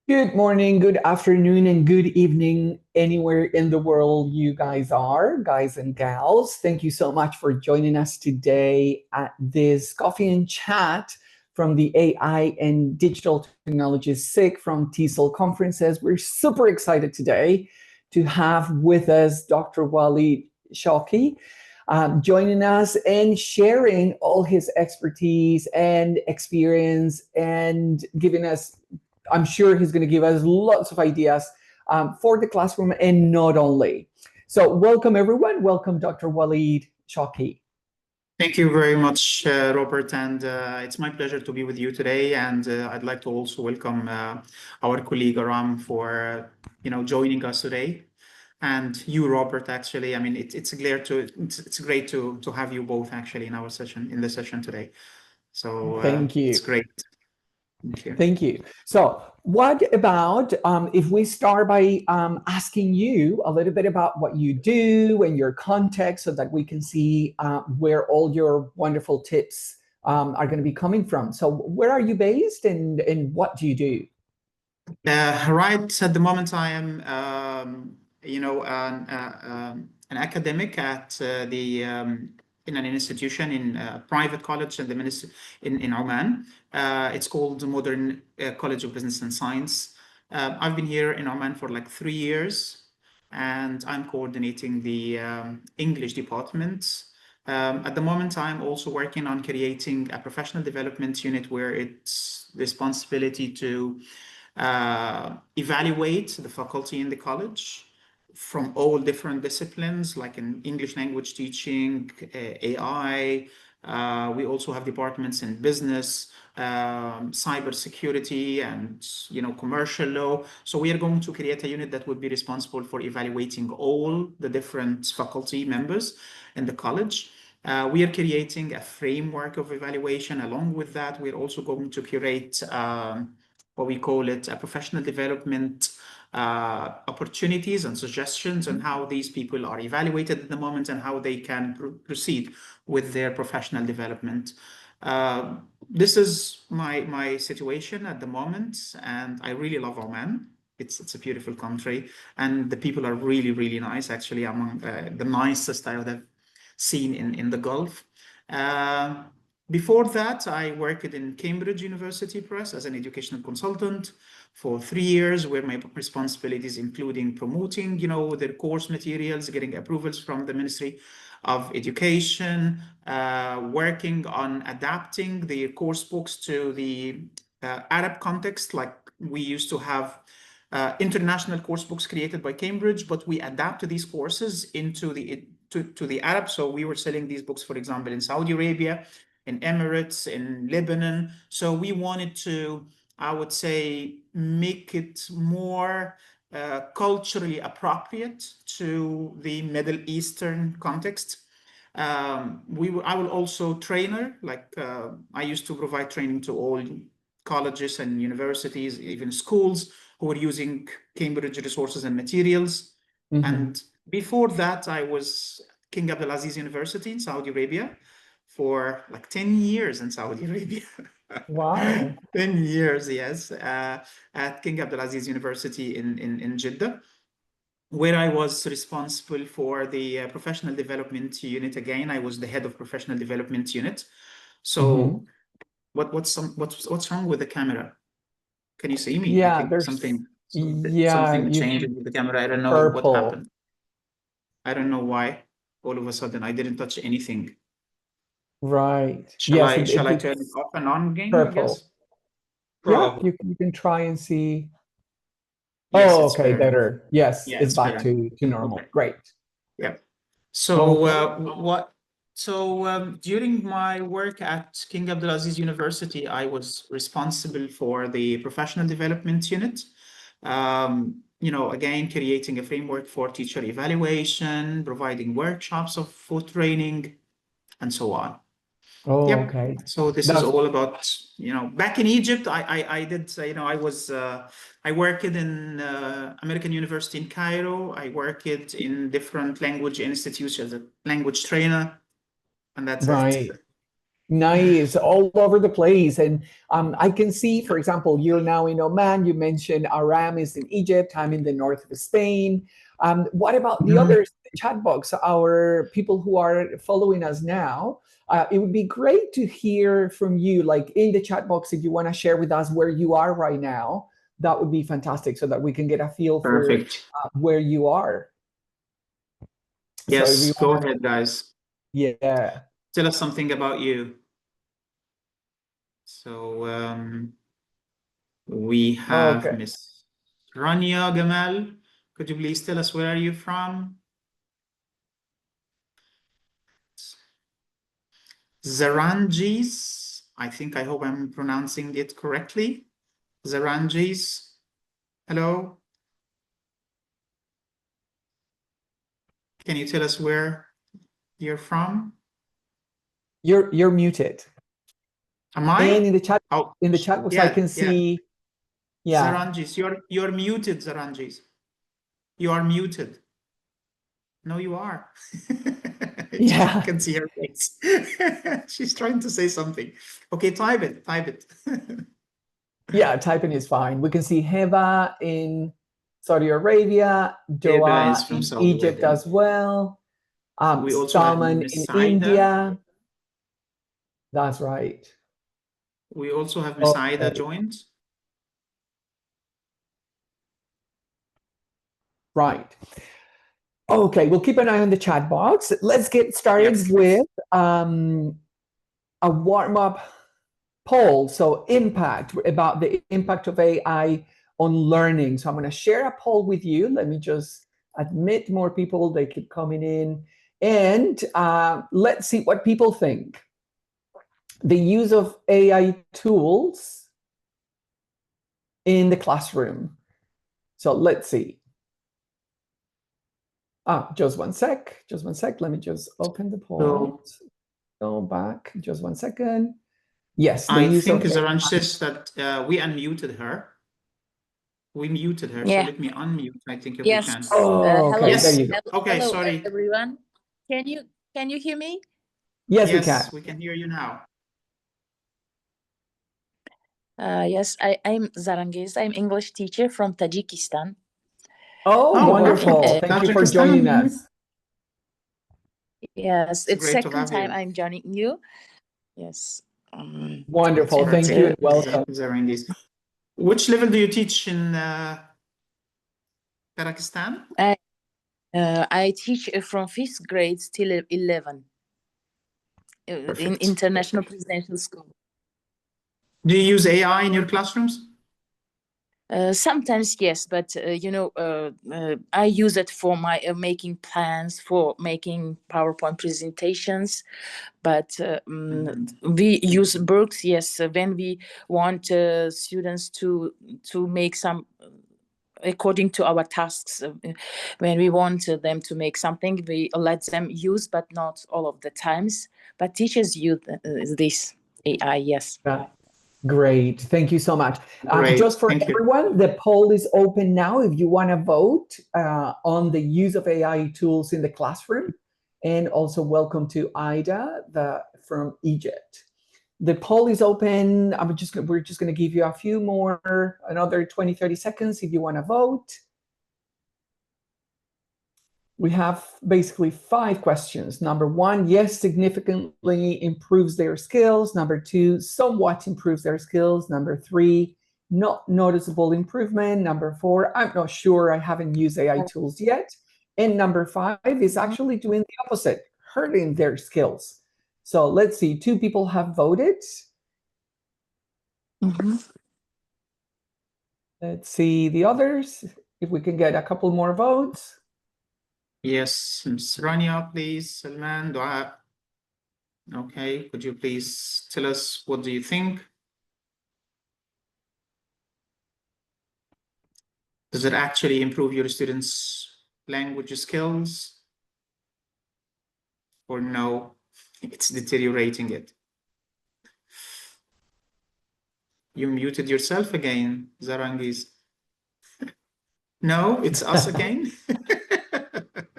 Good morning, good afternoon, and good evening, anywhere in the world you guys are, guys and gals. Thank you so much for joining us today at this coffee and chat from the AI and Digital Technologies SIG from TESOL conferences. We're super excited today to have with us Dr. Walid Shawky. Joining us and sharing all his expertise and experience and giving us, I'm sure he's going to give us lots of ideas for the classroom and not only. So welcome everyone. Welcome Dr. Walid Shawky. Thank you very much, Robert, and it's my pleasure to be with you today. And I'd like to also welcome our colleague Aram for joining us today, and you, Robert. Actually, I mean it's great to have you both actually in our session in the session today. So Thank it's you. great. Thank you. Thank you. So, what about if we start by asking you a little bit about what you do and your context so that we can see where all your wonderful tips are going to be coming from? So, where are you based and what do you do? Right at the moment, I am, an academic at in an institution in a private college in the ministry in Oman. It's called the Modern College of Business and Science. I've been here in Oman for like 3 years, and I'm coordinating the English department. At the moment, I'm also working on creating a professional development unit where it's responsibility to evaluate the faculty in the college from all different disciplines, like in English language teaching, AI. We also have departments in business, cyber security, and commercial law. So we are going to create a unit that would be responsible for evaluating all the different faculty members in the college. We are creating a framework of evaluation. Along with that, we're also going to curate what we call it a professional development opportunities and suggestions on how these people are evaluated at the moment and how they can proceed with their professional development. This is my situation at the moment, and I really love Oman. It's a beautiful country, and the people are really, really nice, actually, among the nicest I have seen in the Gulf. Before that, I worked in Cambridge University Press as an educational consultant for 3 years, where my responsibilities including promoting, their course materials, getting approvals from the Ministry of Education, working on adapting the course books to the Arab context. Like we used to have international course books created by Cambridge, but we adapted these courses into to the Arab. So we were selling these books, for example, in Saudi Arabia, in Emirates, in Lebanon. So we wanted to, I would say, make it more culturally appropriate to the Middle Eastern context. I will also trainer, like I used to provide training to all colleges and universities, even schools who were using Cambridge resources and materials. And before that, I was King Abdulaziz University in Saudi Arabia for like 10 years in Saudi Arabia. Wow. 10 years, yes, at King Abdulaziz University in Jeddah, where I was responsible for the professional development unit. Again, I was the head of professional development unit. So what's wrong with the camera? Can you see me? I Yeah, think there's, yeah, something you changed with the camera. I don't know what purple. happened. I don't know why. All of a sudden, I didn't touch anything. Right. Shall Yes, I shall I turn it it's off and on again, I purple. guess? Yeah, Probably. you can try and see. Yes, Oh, it's okay, better now. better. Yes, Yeah, it's it's back better. to normal. Okay. Great. Yeah. So Okay. during my work at King Abdulaziz University, I was responsible for the professional development unit. Again, creating a framework for teacher evaluation, providing workshops for training, and so on. Oh, Yep. okay. So this is That's all about, back in Egypt, I did, I worked in American University in Cairo. I worked in different language institutes as a language trainer, and that's it. right. Nice, all over the place. And I can see, for example, you're now in Oman. You mentioned Aram is in Egypt. I'm in the north of Spain. What about the Mhm. others, the chat box, our people who are following us now? It would be great to hear from you, like in the chat box, if you want to share with us where you are right now. That would be fantastic so that we can get a feel for Perfect. where you are. So if you Yes, go want ahead, guys. to, yeah. Tell us something about you. So we have Okay. Miss Rania Gamal. Could you please tell us where are you from? Zaranjis. I hope I'm pronouncing it correctly. Zaranjis. Hello. Can you tell us where you're from? You're muted. Am And I? Oh, in the chat box, I yeah, can yeah. see, yeah, Zaranjis, you're muted, Zaranjis. You are muted. No, you are. I yeah, can see her face. She's trying to say something. Okay, type it, type it. yeah. Typing is fine. We can see Heba in Saudi Arabia, Eva is Doha from in Saudi Egypt Arabia. as well. We also have Salman Miss in Saida. India. That's right. We also have Miss Aida Okay, joined. right. Okay, we'll keep an eye on the chat box. Let's get started Yes. with a warm up poll. So impact, about the impact of AI on learning. So I'm going to share a poll with you. Let me just admit more people. They keep coming in. And let's see what people think. The use of AI tools in the classroom. So let's see. Just one sec. Just one sec. Let me just open the poll. So Go back. Just one second. Yes, the I use think of Zaranj says that we unmuted her. We muted her, so Yeah. let me unmute, I think, if we Yes. can. Oh, okay. Hello. There Yes. you go. Okay, Hello, sorry. everyone. Can you hear me? Yes, we can. Yes, we can hear you now. Yes, I'm Zarangiz. I'm English teacher from Tajikistan. Oh, Oh, wonderful. perfect. Thank you for joining Tajikistan. us. Yes, It's it's great to second have time you. I'm joining you. Yes. Wonderful. And Thank you and welcome. Zarangis. Which level do you teach in Pakistan? I teach from 5th grade till 11 in Perfect. international presidential school. Do you use AI in your classrooms? Sometimes yes, but I use it for my making plans, for making PowerPoint presentations. But we use books, yes, when we want students to make some according to our tasks. When we want them to make something, we let them use, but not all of the times. But teachers use this AI, yes. Yeah. Great. Thank you so much. Great. Just for Thank you. everyone, the poll is open now if you want to vote on the use of AI tools in the classroom. And also welcome to Ida from Egypt. The poll is open. We're just going to give you a few more, another 20, 30 seconds if you want to vote. We have basically 5 questions. Number 1, yes, significantly improves their skills. Number 2, somewhat improves their skills. Number 3, not noticeable improvement. Number 4, I'm not sure, I haven't used AI tools yet. And number 5 is actually doing the opposite, hurting their skills. So let's see, 2 people have voted. Let's see the others, if we can get a couple more votes. Yes, Ms. Rania, please. Salman, Dua. Okay, could you please tell us what do you think? Does it actually improve your students' language skills? Or no, it's deteriorating it? You muted yourself again, Zarangis. No, it's us again.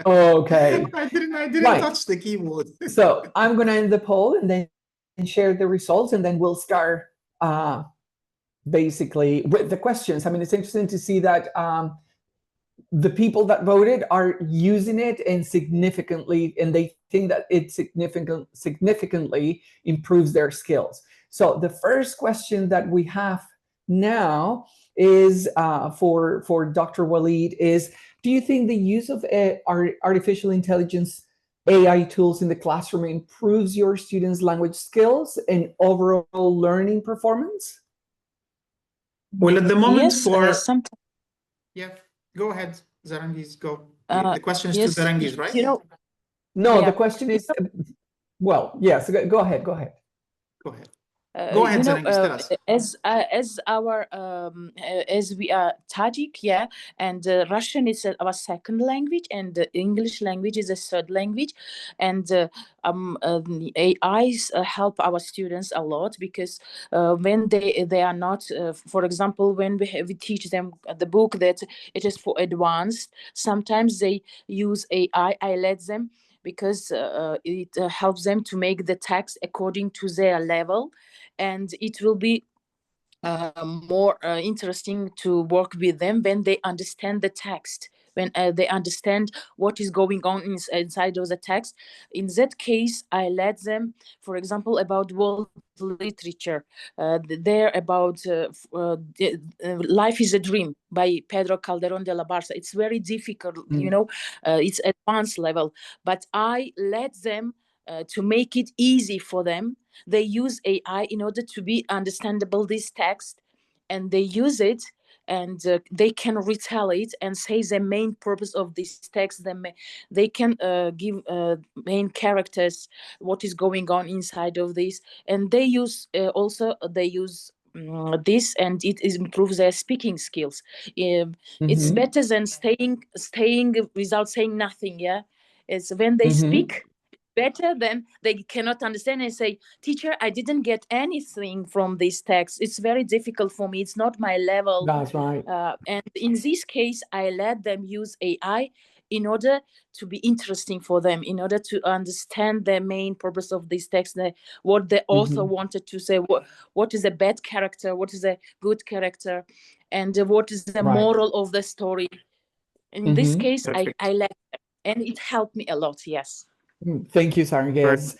Okay. I didn't Right. touch the keyboard. So I'm going to end the poll and then share the results, and then we'll start basically with the questions. I mean, it's interesting to see that the people that voted are using it and they think that it significantly improves their skills. So the first question that we have now is for Dr. Walid is, do you think the use of artificial intelligence AI tools in the classroom improves your students' language skills and overall learning performance? Well, at the moment Yes, sometimes. Yeah, go ahead, Zarangiz, go. The question is Yes, to Zarangiz, right? No, yeah. the question is, well, yes, go ahead. Go ahead. Go ahead, Zarangiz, tell us. As our as we are Tajik, yeah, and Russian is our second language, and English language is a third language, and AIs help our students a lot, because when they are not, for example, when we teach them the book that it is for advanced, sometimes they use AI. I let them, because it helps them to make the text according to their level, and it will be more interesting to work with them when they understand the text, when they understand what is going on inside of the text. In that case, I let them, for example, about world literature. They're about Life is a Dream by Pedro Calderón de la Barca. It's very difficult, it's advanced level, but I let them to make it easy for them. They use AI in order to be understandable this text, and they use it, and they can retell it and say the main purpose of this text. They can give main characters, what is going on inside of this, and they use this, and it improves their speaking skills. It's better than staying without saying nothing. Yeah, it's when they speak better than they cannot understand and say, teacher, I didn't get anything from this text. It's very difficult for me. It's not my level. That's right. And in this case, I let them use AI in order to be interesting for them, in order to understand the main purpose of this text, what the author wanted to say, what is a bad character, what is a good character, and what is the moral of the story. In this case, I let them, and it helped me a lot, yes. Thank you, Zarangiz.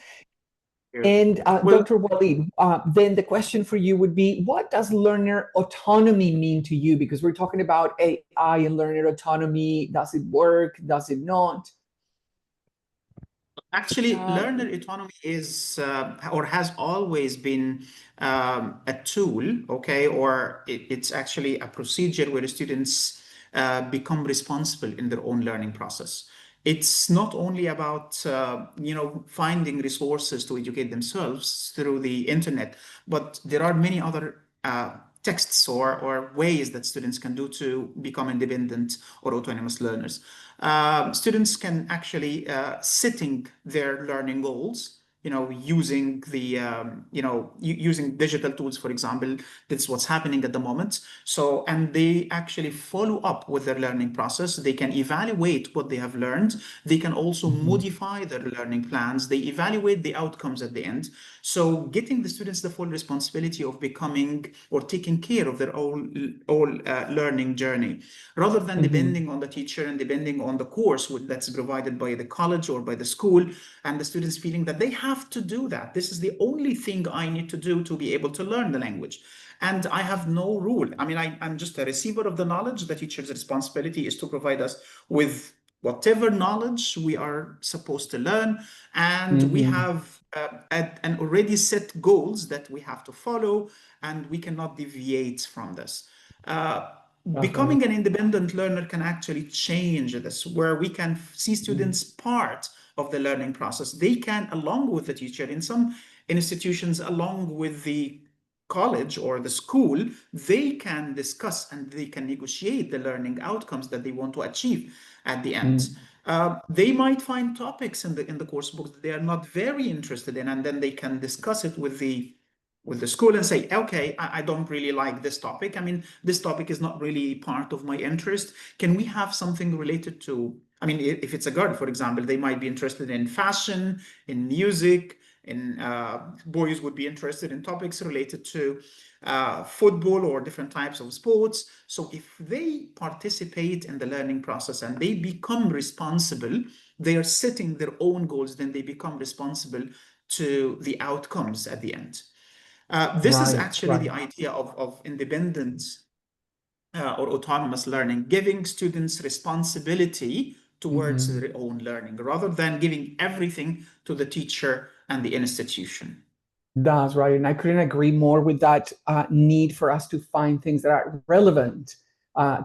And Dr. Walid, then the question for you would be, what does learner autonomy mean to you? Because we're talking about AI and learner autonomy. Does it work? Does it not? Actually, learner autonomy is or has always been a tool, okay, or it's actually a procedure where students become responsible in their own learning process. It's not only about finding resources to educate themselves through the internet, but there are many other texts or ways that students can do to become independent or autonomous learners. Students can actually setting their learning goals, using the using digital tools, for example. That's what's happening at the moment. So, and they actually follow up with their learning process. They can evaluate what they have learned. They can also modify their learning plans. They evaluate the outcomes at the end. So getting the students the full responsibility of becoming or taking care of their own learning journey, rather than depending on the teacher and depending on the course that's provided by the college or by the school, and the students feeling that they have to do that. This is the only thing I need to do to be able to learn the language. And I have no rule. I mean, I'm just a receiver of the knowledge. The teacher's responsibility is to provide us with whatever knowledge we are supposed to learn. And we have an already set goals that we have to follow, and we cannot deviate from this. Becoming an independent learner can actually change this, where we can see students part of the learning process. They can, along with the teacher, in some institutions, along with the college or the school, they can discuss and they can negotiate the learning outcomes that they want to achieve at the end. They might find topics in the course books that they are not very interested in, and then they can discuss it with the school and say, okay, I don't really like this topic. I mean, this topic is not really part of my interest. Can we have something related to, I mean, if it's a girl, for example, they might be interested in fashion, in music, boys would be interested in topics related to football or different types of sports. So if they participate in the learning process and they become responsible, they are setting their own goals, then they become responsible to the outcomes at the end. This is actually the idea of independent or autonomous learning, giving students responsibility towards their own learning rather than giving everything to the teacher and the institution. That's right. And I couldn't agree more with that need for us to find things that are relevant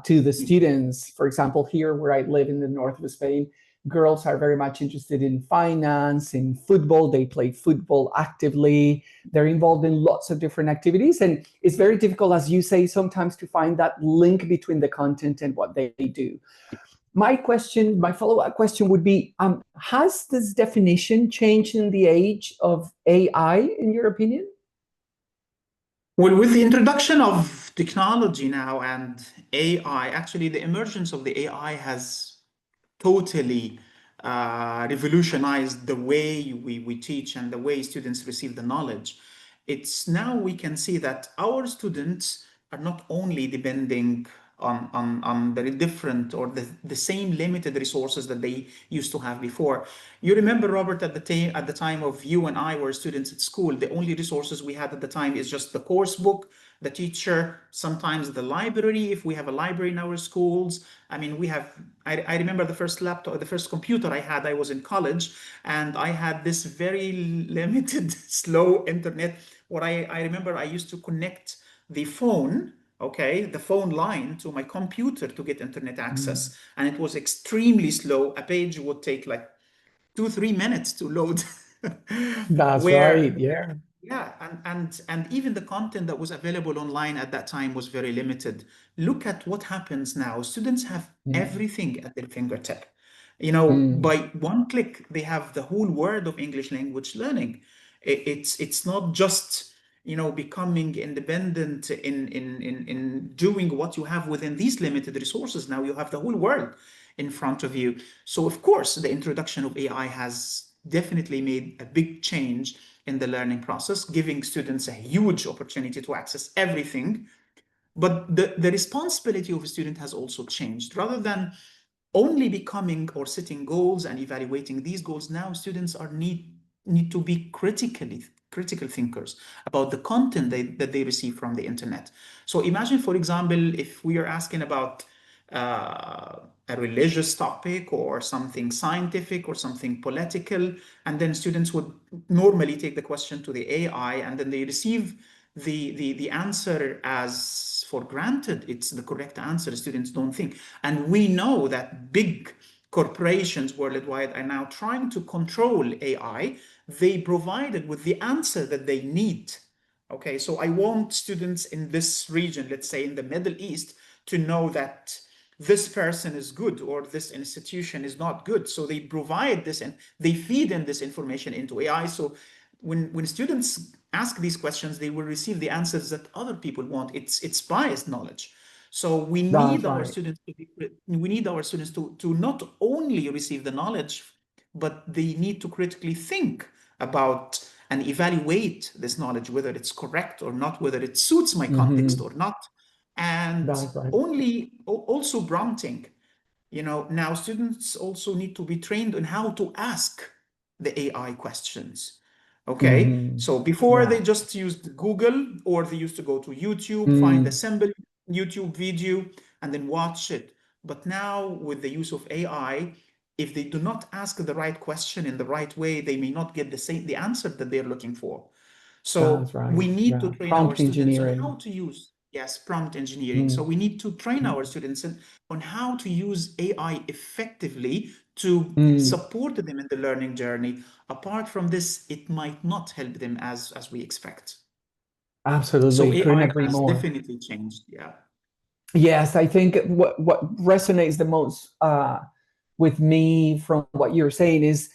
to the students. For example, here where I live in the north of Spain, girls are very much interested in finance, in football. They play football actively. They're involved in lots of different activities. And it's very difficult, as you say, sometimes to find that link between the content and what they do. My follow-up question would be, has this definition changed in the age of AI, in your opinion? Well, with the introduction of technology now and AI, actually the emergence of the AI has totally revolutionized the way we teach and the way students receive the knowledge. It's now we can see that our students are not only depending on the different or the same limited resources that they used to have before. You remember, Robert, at the time of you and I were students at school, the only resources we had at the time is just the course book, the teacher, sometimes the library, if we have a library in our schools. I mean, I remember the first laptop, the first computer I had, I was in college, and I had this very limited, slow internet, where I remember I used to connect the phone, the phone line to my computer to get internet access. And it was extremely slow. A page would take like 2-3 minutes to load. That's right, yeah. Yeah, and even the content that was available online at that time was very limited. Look at what happens now. Students have everything at their fingertip. By one click, they have the whole world of English language learning. It's not just becoming independent in doing what you have within these limited resources. Now you have the whole world in front of you. So of course, the introduction of AI has definitely made a big change in the learning process, giving students a huge opportunity to access everything. But the responsibility of a student has also changed. Rather than only becoming or setting goals and evaluating these goals, now students need to be critical thinkers about the content that they receive from the internet. So imagine, for example, if we are asking about a religious topic or something scientific or something political, and then students would normally take the question to the AI, and then they receive the answer as for granted. It's the correct answer. Students don't think. And we know that big corporations worldwide are now trying to control AI. They provided with the answer that they need. Okay, so I want students in this region, let's say in the Middle East, to know that this person is good or this institution is not good. So they provide this and they feed in this information into AI. So when students ask these questions, they will receive the answers that other people want. It's biased knowledge. So we need our students to not only receive the knowledge, but they need to critically think about and evaluate this knowledge, whether it's correct or not, whether it suits my context or not. And also prompting. Now students also need to be trained on how to ask the AI questions. Okay, so before they just used Google, or they used to go to YouTube, find a simple YouTube video and then watch it. But now with the use of AI, if they do not ask the right question in the right way, they may not get the answer that they're looking for. So we need to train our students on how to use, prompt engineering. So we need to train our students on how to use AI effectively to support them in the learning journey. Apart from this, it might not help them as we expect. Absolutely. So Couldn't AI agree has more. definitely changed. Yeah. Yes, I think what resonates the most with me from what you're saying is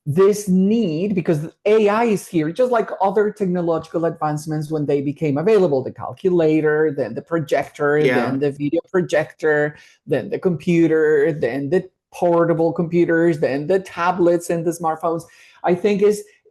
this need, because AI is here, just like other technological advancements when they became available, the calculator, then the projector, then the video projector, then the computer, then the portable computers, then the tablets and the smartphones. I think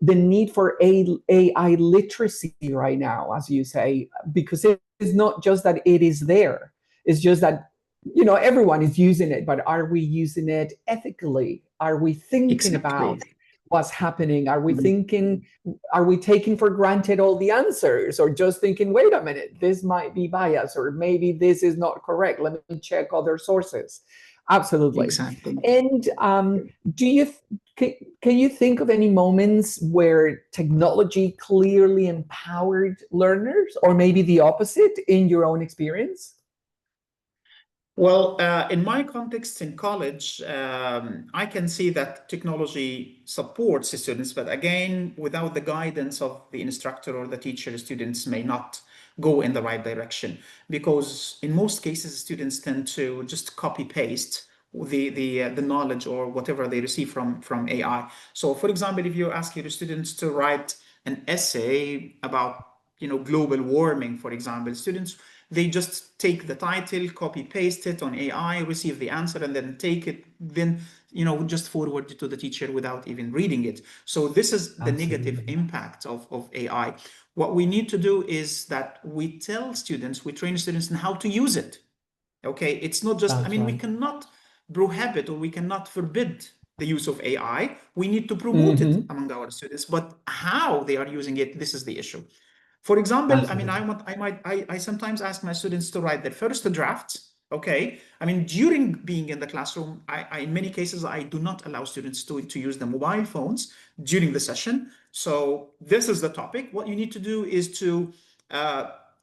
the need for AI literacy right now, as you say, because it is not just that it is there. It's just that, you know, everyone is using it, but are we using it ethically? Are we thinking about what's happening? Are we thinking, are we taking for granted all the answers, or just thinking, wait a minute, this might be biased, or maybe this is not correct, let me check other sources? Absolutely. Exactly. And do you can you think of any moments where technology clearly empowered learners, or maybe the opposite in your own experience? Well, in my context in college, I can see that technology supports the students, but again, without the guidance of the instructor or the teacher, students may not go in the right direction, because in most cases, students tend to just copy paste the knowledge or whatever they receive from AI. So, for example, if you ask your students to write an essay about, you know, global warming, for example, students, they just take the title, copy paste it on AI, receive the answer, and then take it, then, you know, just forward it to the teacher without even reading it. So this is the negative impact of AI. What we need to do is that we tell students, we train students in how to use it. Okay, it's not just, I mean, we cannot prohibit or we cannot forbid the use of AI. We need to promote it among our students, but how they are using it, this is the issue. For example, I mean, I sometimes ask my students to write their first draft. Okay. I mean, during being in the classroom, in many cases, I do not allow students to use the mobile phones during the session. So this is the topic. What you need to do is to,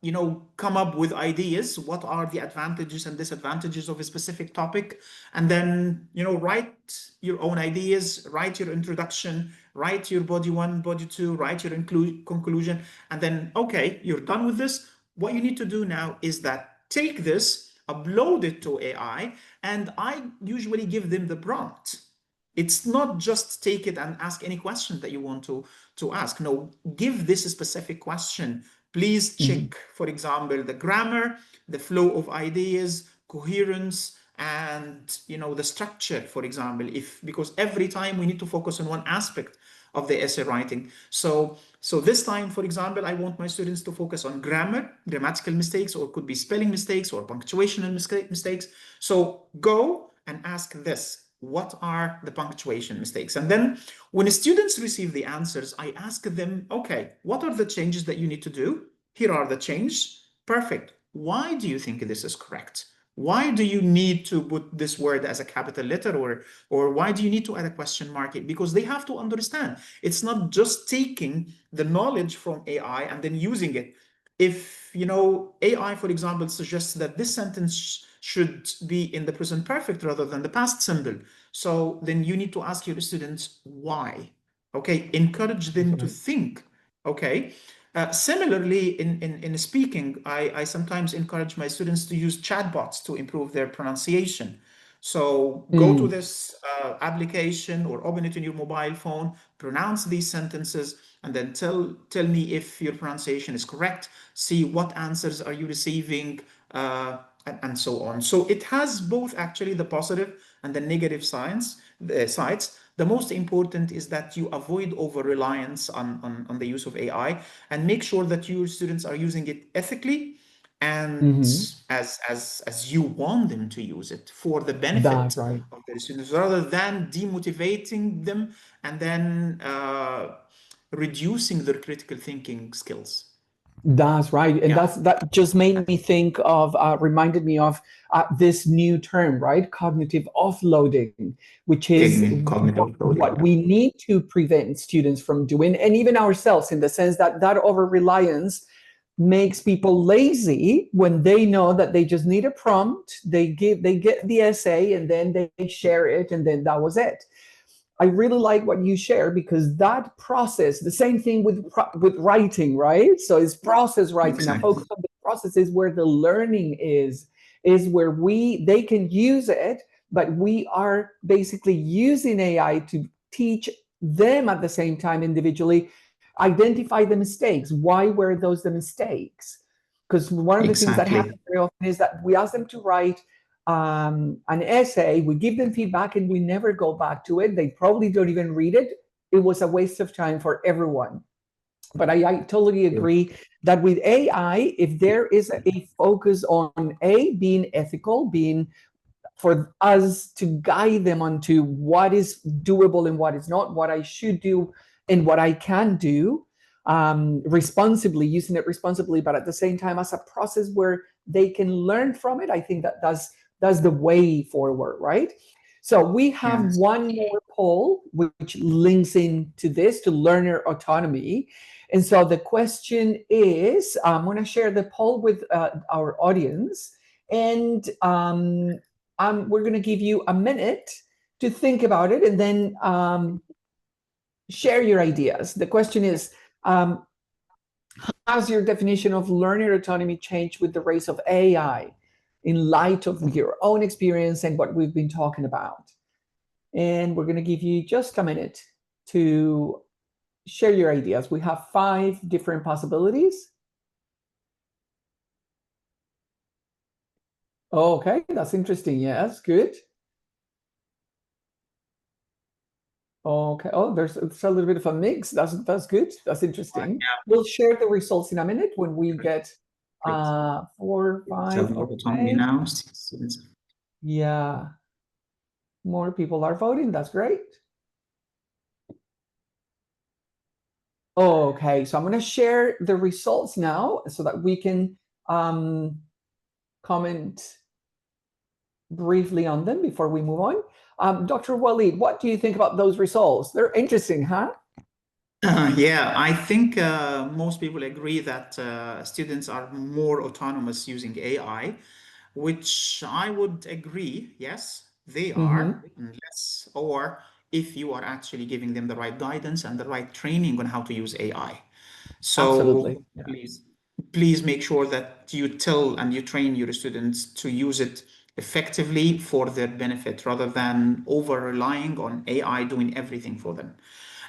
you know, come up with ideas. What are the advantages and disadvantages of a specific topic? And then, you know, write your own ideas, write your introduction, write your body one, body two, write your conclusion. And then, okay, you're done with this. What you need to do now is that take this, upload it to AI, and I usually give them the prompt. It's not just take it and ask any question that you want to ask. No, give this a specific question. Please check, for example, the grammar, the flow of ideas, coherence, and, you know, the structure, for example, because every time we need to focus on one aspect of the essay writing. So this time, for example, I want my students to focus on grammar, grammatical mistakes, or could be spelling mistakes or punctuational mistakes. So go and ask this. What are the punctuation mistakes? And then when the students receive the answers, I ask them, okay, what are the changes that you need to do? Here are the changes. Perfect. Why do you think this is correct? Why do you need to put this word as a capital letter, or why do you need to add a question mark? Because they have to understand. It's not just taking the knowledge from AI and then using it. If, you know, AI, for example, suggests that this sentence should be in the present perfect rather than the past simple. So then you need to ask your students why. Okay, encourage them to think. Okay. Similarly, in speaking, I sometimes encourage my students to use chatbots to improve their pronunciation. So go to this application or open it in your mobile phone, pronounce these sentences, and then tell me if your pronunciation is correct. See what answers are you receiving, and so on. So it has both actually the positive and the negative sides. The most important is that you avoid over-reliance on the use of AI, and make sure that your students are using it ethically and as you want them to use it for the benefit of their students, rather than demotivating them and then reducing their critical thinking skills. That's right. And that just made me think of, reminded me of this new term, right? Cognitive offloading, which is what we need to prevent students from doing, and even ourselves, in the sense that over-reliance makes people lazy when they know that they just need a prompt, they get the essay, and then they share it, and then that was it. I really like what you share, because that process, the same thing with writing, right? So it's process writing. Exactly. I focus on the process is where the learning is where they can use it, but we are basically using AI to teach them at the same time individually, identify the mistakes. Why were those the mistakes? Because one of the things that happens very often is that we ask them to write an essay, we give them feedback, and we never go back to it. They probably don't even read it. it was a waste of time for everyone. But I totally agree that with AI, if there is a focus on being ethical, being for us to guide them onto what is doable and what is not, what I should do and what I can do responsibly, using it responsibly, but at the same time as a process where they can learn from it, I think that's the way forward, right? So we have one more poll which links into this, to learner autonomy. And so the question is, I'm going to share the poll with our audience, and we're going to give you a minute to think about it and then share your ideas. The question is, how's your definition of learner autonomy changed with the rise of AI in light of your own experience and what we've been talking about? And we're going to give you just a minute to share your ideas. We have 5 different possibilities. Okay, that's interesting. Yes, good. Okay. Oh, there's a little bit of a mix. That's good. That's interesting. We'll share the results in a minute when we get 4, 5. Okay. Now. Yeah. More people are voting. That's great. Okay, so I'm going to share the results now so that we can comment briefly on them before we move on. Dr. Walid, what do you think about those results? They're interesting, huh? Yeah, I think most people agree that students are more autonomous using AI, which I would agree. Yes, they are, unless or if you are actually giving them the right guidance and the right training on how to use AI. So Absolutely. Yeah. please make sure that you tell and you train your students to use it effectively for their benefit rather than over relying on AI doing everything for them.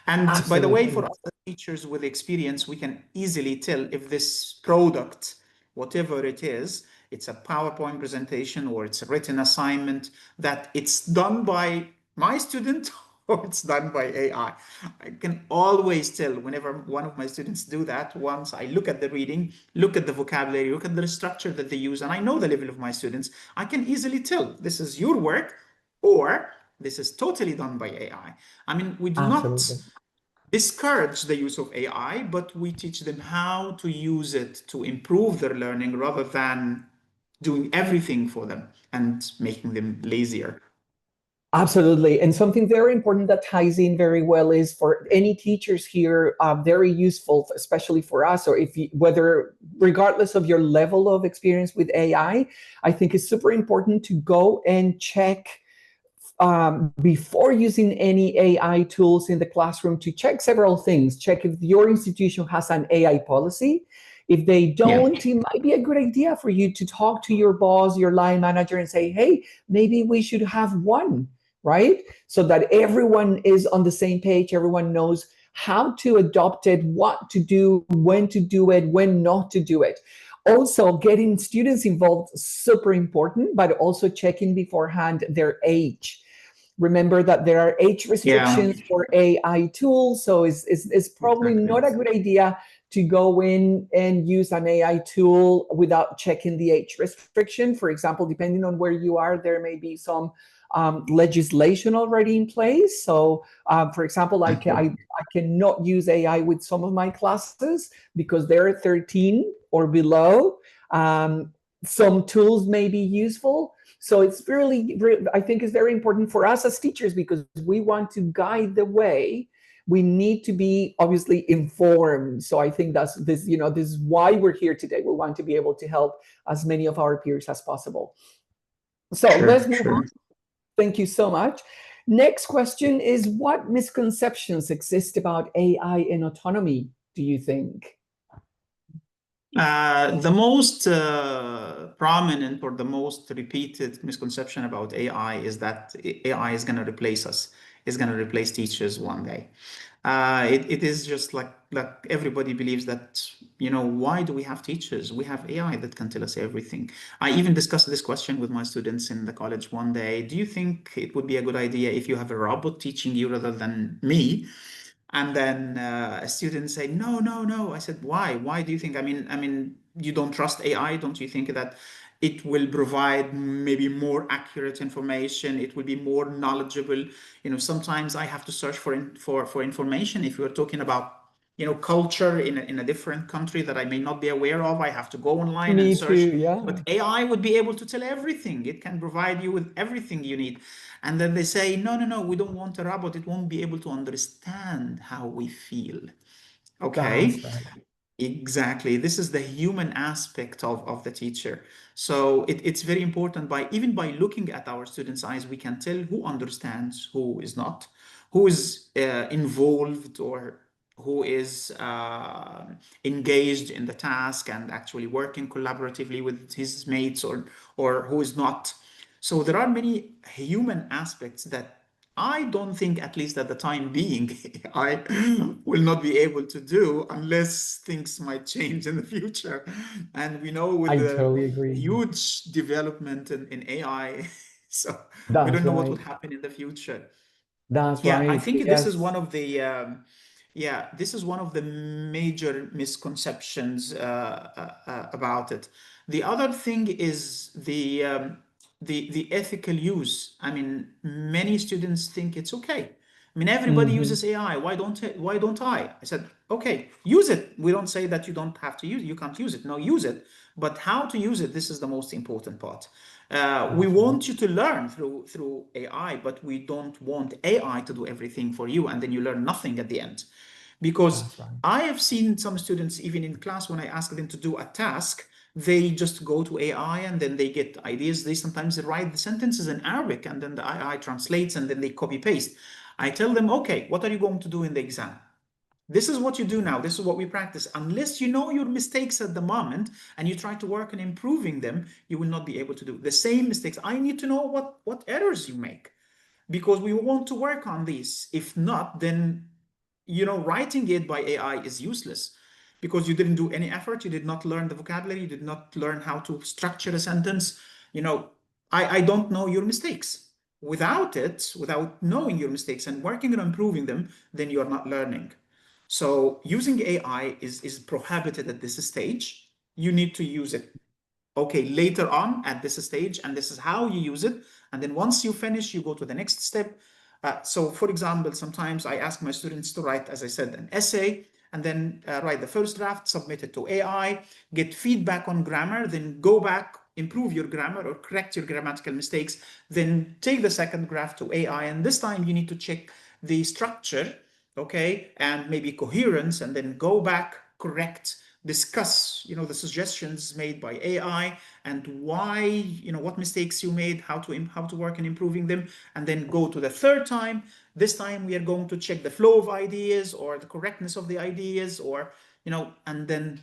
And by the way, for us as teachers with experience, we can easily tell if this product, whatever it is, it's a PowerPoint presentation or it's a written assignment, that it's done by my student or it's done by AI. I can always tell whenever one of my students do that. Once I look at the reading, look at the vocabulary, look at the structure that they use, and I know the level of my students, I can easily tell this is your work or this is totally done by AI. I mean, we do not discourage the use of AI, but we teach them how to use it to improve their learning rather than doing everything for them and making them lazier. Absolutely. And something very important that ties in very well is for any teachers here, very useful, especially for us, or if you, whether, regardless of your level of experience with AI, I think it's super important to go and check before using any AI tools in the classroom, to check several things. Check if your institution has an AI policy. If they don't, it might be a good idea for you to talk to your boss, your line manager, and say, hey, maybe we should have one, right? So that everyone is on the same page, everyone knows how to adopt it, what to do, when to do it, when not to do it. Also, getting students involved, super important, but also checking beforehand their age. Remember that there are age restrictions for AI tools, so it's probably not a good idea to go in and use an AI tool without checking the age restriction. For example, depending on where you are, there may be some legislation already in place. So, for example, I cannot use AI with some of my classes because they're 13 or below. Some tools may be useful. So it's really, I think it's very important for us as teachers, because we want to guide the way. We need to be obviously informed. So I think that's this, this is why we're here today. We want to be able to help as many of our peers as possible. So let's move on. Thank you so much. Next question is, what misconceptions exist about AI and autonomy, do you think? The most prominent or the most repeated misconception about AI is that AI is going to replace us, is going to replace teachers one day. It is just like everybody believes that, why do we have teachers? We have AI that can tell us everything. I even discussed this question with my students in the college one day. Do you think it would be a good idea if you have a robot teaching you rather than me? And then a student say, no, no, no. I said, why? Why do you think? You don't trust AI? Don't you think that it will provide maybe more accurate information? It will be more knowledgeable. Sometimes I have to search for information. If you're talking about culture in a different country that I may not be aware of, I have to go online and Me search. too, yeah. But AI would be able to tell everything. It can provide you with everything you need. And then they say, no, no, no, we don't want a robot. It won't be able to understand how we feel. Okay. That's right. Exactly. This is the human aspect of the teacher. So it's very important even by looking at our students' eyes, we can tell who understands, who is not, who is involved, or who is engaged in the task and actually working collaboratively with his mates, or who is not. So there are many human aspects that I don't think, at least at the time being, I will not be able to do unless things might change in the future. And we know with I the totally agree. huge development in AI, so we That's don't know what will right. happen in the future. That's Yeah, I right. think this is Yes. one of the this is one of the major misconceptions about it. The other thing is the ethical use. I mean, many students think it's okay. I mean, everybody Hmm. uses AI. Why don't I? I said, okay, use it. We don't say that you don't have to use it. You can't use it. No, use it. But how to use it, this is the most important part. We That's right. want you to learn through AI, but we don't want AI to do everything for you, and then you learn nothing at the end. Because That's right. I have seen some students, even in class, when I ask them to do a task, they just go to AI and then they get ideas. They sometimes write the sentences in Arabic and then the AI translates and then they copy paste. I tell them, okay, what are you going to do in the exam? This is what you do now. This is what we practice. Unless you know your mistakes at the moment and you try to work on improving them, you will not be able to do the same mistakes. I need to know what errors you make, because we want to work on these. If not, then writing it by AI is useless, because you didn't do any effort. You did not learn the vocabulary. You did not learn how to structure a sentence. I don't know your mistakes. Without knowing your mistakes and working on improving them, then you are not learning. So using AI is prohibited at this stage. You need to use it, okay, later on at this stage, and this is how you use it. And then once you finish, you go to the next step. So for example, sometimes I ask my students to write, as I said, an essay, and then write the first draft, submit it to AI, get feedback on grammar, then go back, improve your grammar or correct your grammatical mistakes, then take the second draft to AI, and this time you need to check the structure, okay, and maybe coherence, and then go back, correct, discuss the suggestions made by AI and why, what mistakes you made, how to work on improving them, and then go to the third time. This time we are going to check the flow of ideas or the correctness of the ideas, or and then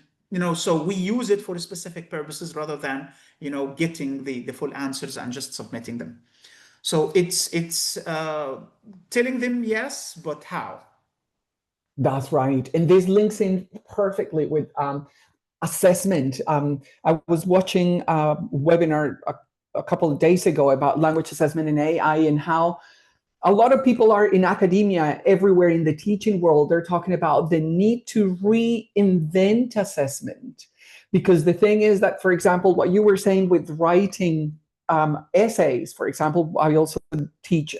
so we use it for specific purposes rather than getting the full answers and just submitting them. So it's telling them yes, but how? That's right. And this links in perfectly with assessment. I was watching a webinar a couple of days ago about language assessment and AI, and how a lot of people are in academia everywhere in the teaching world. They're talking about the need to reinvent assessment. Because the thing is that, for example, what you were saying with writing essays, for example, I also teach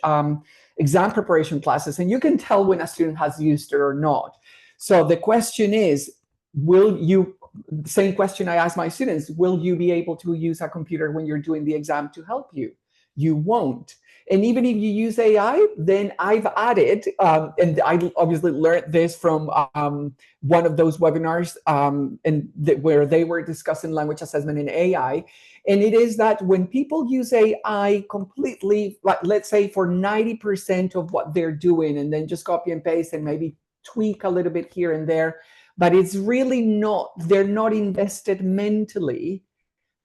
exam preparation classes, and you can tell when a student has used it or not. So the question is, will you, same question I ask my students, will you be able to use a computer when you're doing the exam to help you? You won't. And even if you use AI, then I've added, and I obviously learned this from one of those webinars where they were discussing language assessment in AI. And it is that when people use AI completely, like let's say for 90% of what they're doing, and then just copy and paste and maybe tweak a little bit here and there, but it's really not, they're not invested mentally,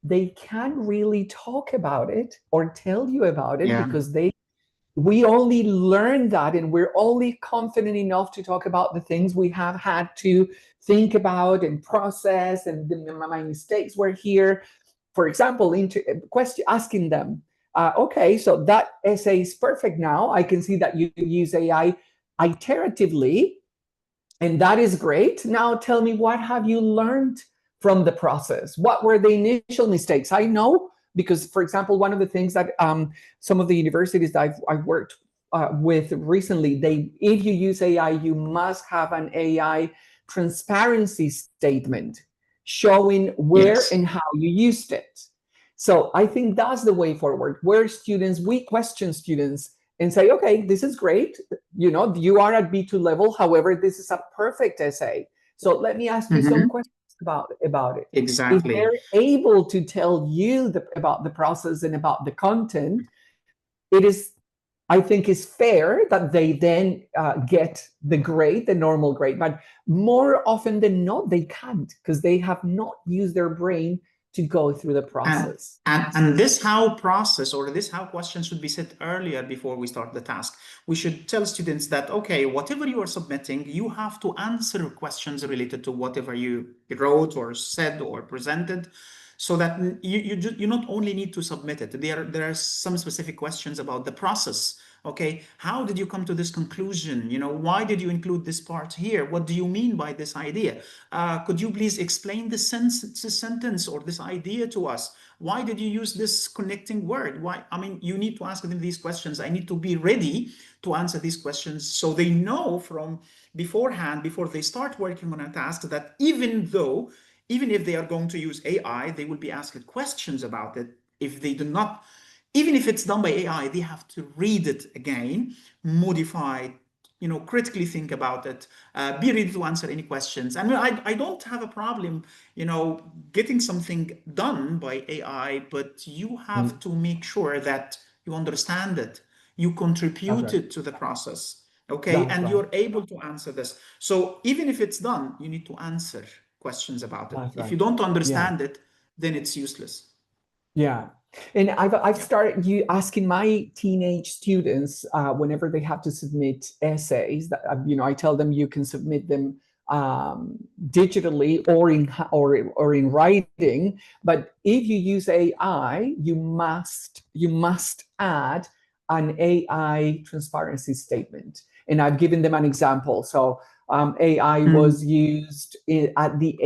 they can't really talk about it or tell you about it, Yeah. because we only learn that, and we're only confident enough to talk about the things we have had to think about and process, and my mistakes were here. For example, asking them, okay, so that essay is perfect now. I can see that you use AI iteratively. And that is great. Now tell me, what have you learned from the process? What were the initial mistakes? I know because, for example, one of the things that some of the universities that I've worked with recently, if you use AI, you must have an AI transparency statement showing where Yes. and how you used it. So I think that's the way forward, where we question students and say, okay, this is great. You are at B2 level. However, this is a perfect essay. So let me ask you some questions about it. If Exactly. they're able to tell you about the process and about the content, it is, I think, is fair that they then get the grade, the normal grade. But more often than not, they can't because they have not used their brain to go through the process. And this how process or this how questions should be set earlier before we start the task. We should tell students that, okay, whatever you are submitting, you have to answer questions related to whatever you wrote or said or presented, so that you not only need to submit it. There are some specific questions about the process. Okay, how did you come to this conclusion? Why did you include this part here? What do you mean by this idea? Could you please explain this sentence or this idea to us? Why did you use this connecting word? Why? I mean, you need to ask them these questions. I need to be ready to answer these questions so they know from beforehand, before they start working on a task, that even if they are going to use AI, they will be asked questions about it. If they do not, even if it's done by AI, they have to read it again, modify it, critically think about it, be ready to answer any questions. I mean, I don't have a problem, getting something done by AI, but you have to make sure that you understand it, you contributed to the process, okay, and you're able to answer this. So even if it's done, you need to answer questions about it. If you don't understand it, then it's useless. Yeah. And I've started asking my teenage students whenever they have to submit essays that I tell them you can submit them digitally or in writing, but if you use AI, you must add an AI transparency statement. And I've given them an example. So AI was used at the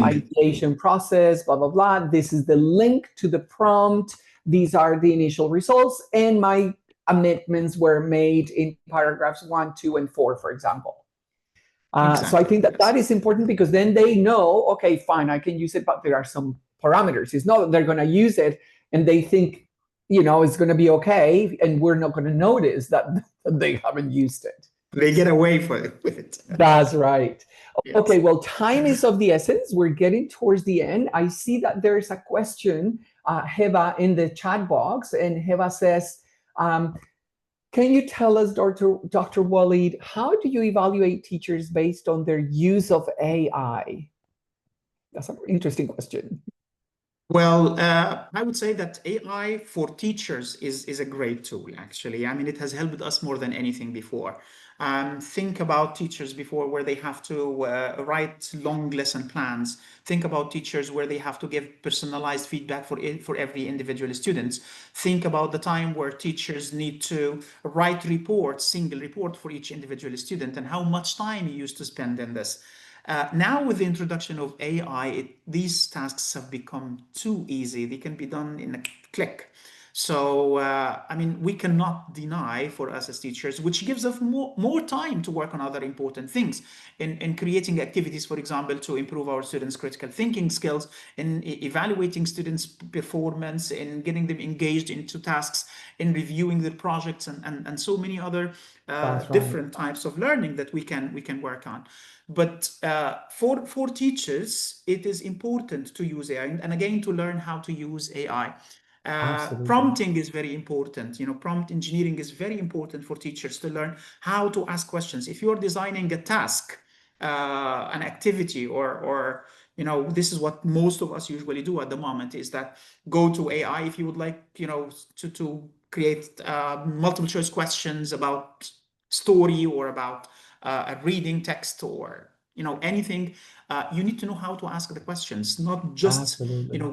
ideation process, blah, blah, blah. This is the link to the prompt. These are the initial results. And my amendments were made in paragraphs 1, 2, and 4, for example. Exactly. So I think that is important because then they know, okay, fine, I can use it, but there are some parameters. It's not that they're going to use it and they think, it's going to be okay, and we're not going to notice that they haven't used it. They get away with it. That's right. Yes. Okay, well, time is of the essence. We're getting towards the end. I see that there's a question, Heba, in the chat box, and Heba says, can you tell us, Dr. Walid, how do you evaluate teachers based on their use of AI? That's an interesting question. Well, I would say that AI for teachers is a great tool, actually. I mean, it has helped us more than anything before. Think about teachers before where they have to write long lesson plans. Think about teachers where they have to give personalized feedback for every individual student. Think about the time where teachers need to write reports, single report for each individual student, and how much time you used to spend in this. Now, with the introduction of AI, these tasks have become too easy. They can be done in a click. So, I mean, we cannot deny for us as teachers, which gives us more time to work on other important things in creating activities, for example, to improve our students' critical thinking skills, in evaluating students' performance, in getting them engaged into tasks, in reviewing their projects, and so many other different types of learning that we can work on. But for teachers, it is important to use AI, and again, to learn how to use AI. Prompting is very important. Prompt engineering is very important for teachers to learn how to ask questions. If you're designing a task, an activity, or this is what most of us usually do at the moment, is that go to AI if you would like, to create multiple choice questions about story or about a reading text or anything. You need to know how to ask the questions, not just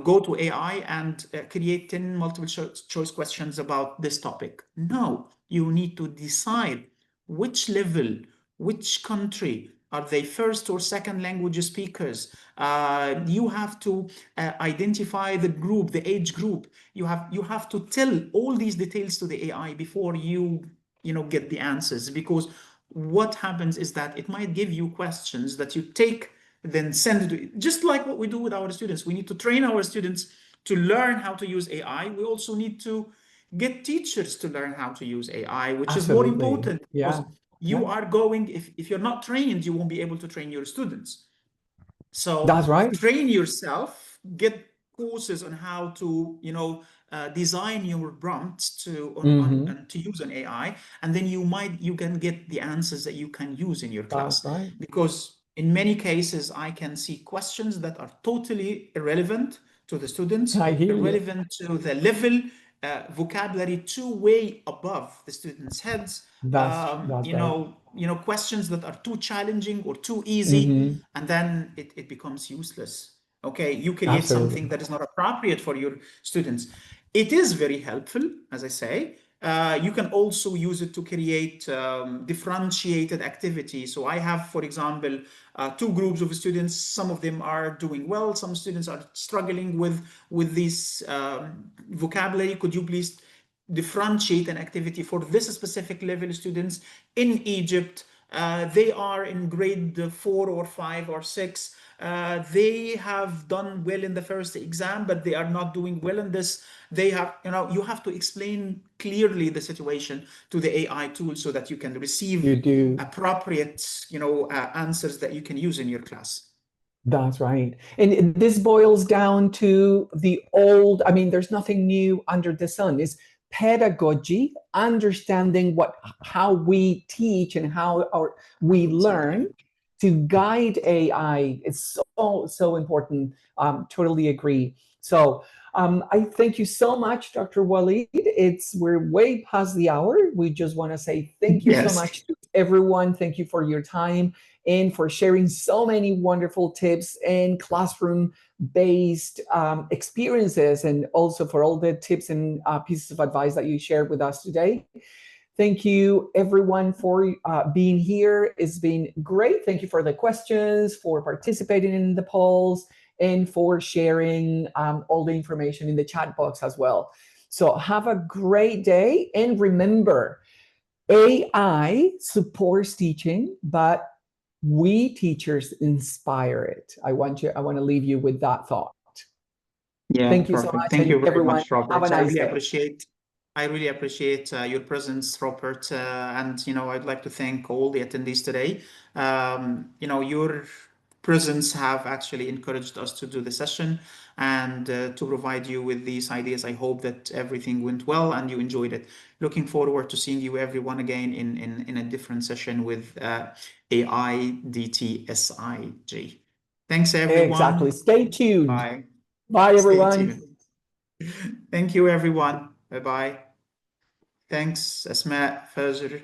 go to AI and create 10 multiple choice questions about this topic. No, you need to decide which level, which country, Are they first or second language speakers? You have to identify the group, the age group. You have to tell all these details to the AI before you get the answers, because what happens is that it might give you questions that you take, then send it, just like what we do with our students. We need to train our students to learn how to use AI. We also need to get teachers to learn how to use AI, which is more Absolutely. important, because you are going, if you're not trained, you won't be able to train your students. So That's right. train yourself, get courses on how to, design your prompts to use an AI, and then you can get the answers that you can use in your class. That's right. Because in many cases, I can see questions that are totally irrelevant to the students, I hear you. irrelevant to the level, vocabulary too way above the students' heads. That's right. Questions that are too challenging or too easy, and then it becomes useless. Okay, you create something that is not appropriate for your students. It is very helpful, as I say. You can also use it to create differentiated activity. So I have, for example, two groups of students. Some of them are doing well. Some students are struggling with this vocabulary. Could you please differentiate an activity for this specific level students in Egypt? They are in grade 4 or 5 or 6. They have done well in the first exam, but they are not doing well in this. They have, you have to explain clearly the situation to the AI tool so that you can receive appropriate, answers that you can use in your class. That's right. And this boils down to the old, there's nothing new under the sun. It's pedagogy, understanding how we teach and how we learn to guide AI. It's so important. Totally agree. So I thank you so much, Dr. Walid. We're way past the hour. We just want to say thank you so much to everyone. Thank you for your time and for sharing so many wonderful tips and classroom-based experiences, and also for all the tips and pieces of advice that you shared with us today. Thank you, everyone, for being here. It's been great. Thank you for the questions, for participating in the polls, and for sharing all the information in the chat box as well. So have a great day. And remember, AI supports teaching, but we teachers inspire it. I want to leave you with that thought. Yeah, thank you perfect. so much. Thank you very everyone, much, Robert. have a nice day. I really appreciate your presence, Robert. And I'd like to thank all the attendees today. Your presence have actually encouraged us to do the session and to provide you with these ideas. I hope that everything went well and you enjoyed it. Looking forward to seeing you everyone again in a different session with AIDT SIG. Thanks, everyone. Exactly. Stay tuned. Bye. Bye, everyone. Thank you, everyone. Bye-bye. Thanks, Asma, Fazr.